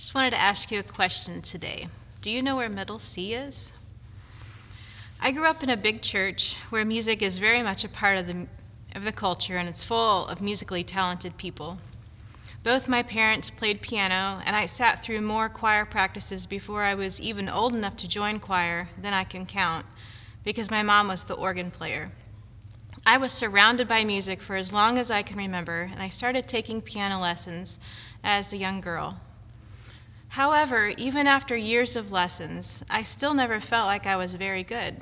Just wanted to ask you a question today. Do you know where Middle C is? I grew up in a big church where music is very much a part of the culture, and it's full of musically talented people. Both my parents played piano, and I sat through more choir practices before I was even old enough to join choir than I can count, because my mom was the organ player. I was surrounded by music for as long as I can remember, and I started taking piano lessons as a young girl. However, even after years of lessons, I still never felt like I was very good.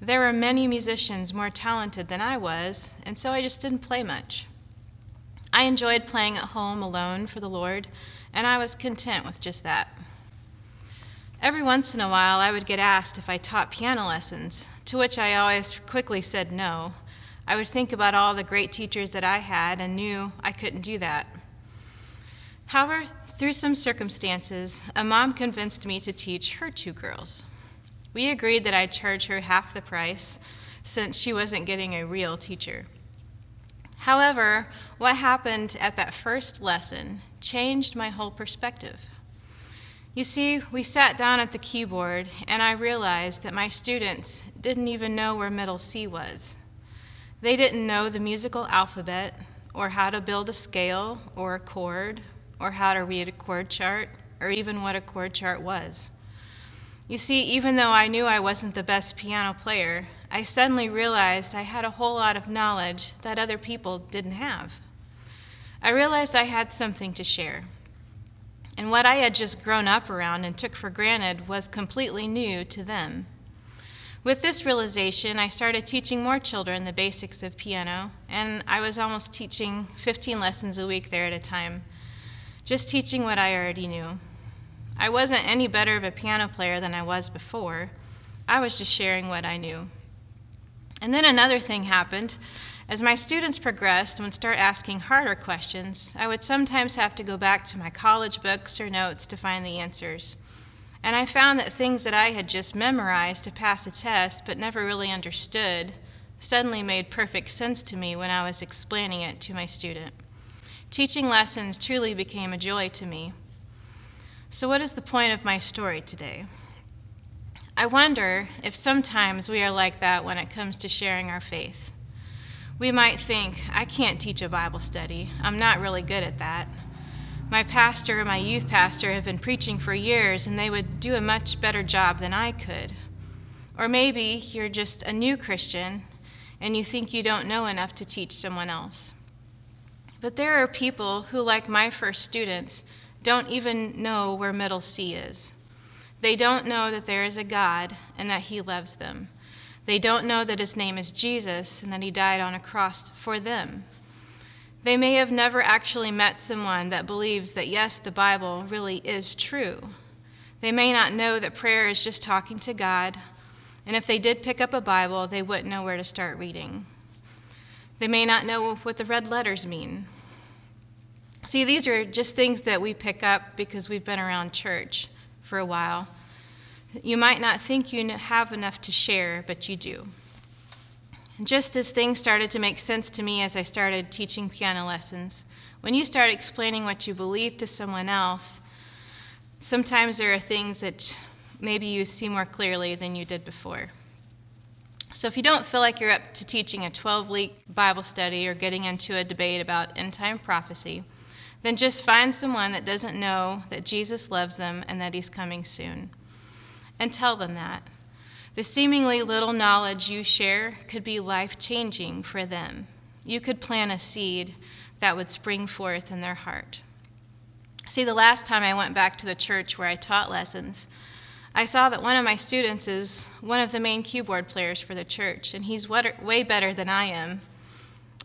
There were many musicians more talented than I was, and so I just didn't play much. I enjoyed playing at home alone for the Lord, and I was content with just that. Every once in a while, I would get asked if I taught piano lessons, to which I always quickly said no. I would think about all the great teachers that I had and knew I couldn't do that. However, through some circumstances, a mom convinced me to teach her two girls. We agreed that I'd charge her half the price since she wasn't getting a real teacher. However, what happened at that first lesson changed my whole perspective. You see, we sat down at the keyboard, and I realized that my students didn't even know where Middle C was. They didn't know the musical alphabet, or how to build a scale or a chord, or how to read a chord chart, or even what a chord chart was. You see, even though I knew I wasn't the best piano player, I suddenly realized I had a whole lot of knowledge that other people didn't have. I realized I had something to share. And what I had just grown up around and took for granted was completely new to them. With this realization, I started teaching more children the basics of piano, and I was almost teaching 15 lessons a week there at a time, just teaching what I already knew. I wasn't any better of a piano player than I was before. I was just sharing what I knew. And then another thing happened. As my students progressed and would start asking harder questions, I would sometimes have to go back to my college books or notes to find the answers. And I found that things that I had just memorized to pass a test but never really understood suddenly made perfect sense to me when I was explaining it to my student. Teaching lessons truly became a joy to me. So what is the point of my story today? I wonder if sometimes we are like that when it comes to sharing our faith. We might think, I can't teach a Bible study. I'm not really good at that. My pastor and my youth pastor have been preaching for years, and they would do a much better job than I could. Or maybe you're just a new Christian, and you think you don't know enough to teach someone else. But there are people who, like my first students, don't even know where Middle C is. They don't know that there is a God and that he loves them. They don't know that his name is Jesus and that he died on a cross for them. They may have never actually met someone that believes that, yes, the Bible really is true. They may not know that prayer is just talking to God, and if they did pick up a Bible, they wouldn't know where to start reading. They may not know what the red letters mean. See, these are just things that we pick up because we've been around church for a while. You might not think you have enough to share, but you do. And just as things started to make sense to me as I started teaching piano lessons, when you start explaining what you believe to someone else, sometimes there are things that maybe you see more clearly than you did before. So if you don't feel like you're up to teaching a 12-week Bible study or getting into a debate about end-time prophecy, then just find someone that doesn't know that Jesus loves them and that he's coming soon. And tell them that. The seemingly little knowledge you share could be life-changing for them. You could plant a seed that would spring forth in their heart. See, the last time I went back to the church where I taught lessons, I saw that one of my students is one of the main keyboard players for the church, and he's way better than I am.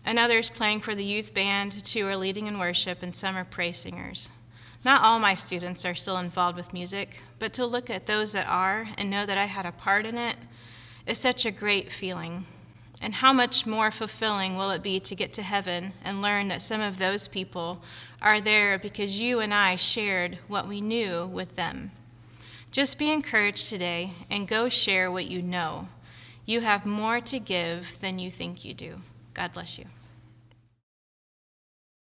And others playing for the youth band, two are leading in worship, and some are praise singers. Not all my students are still involved with music, but to look at those that are and know that I had a part in it is such a great feeling. And how much more fulfilling will it be to get to heaven and learn that some of those people are there because you and I shared what we knew with them. Just be encouraged today and go share what you know. You have more to give than you think you do. God bless you.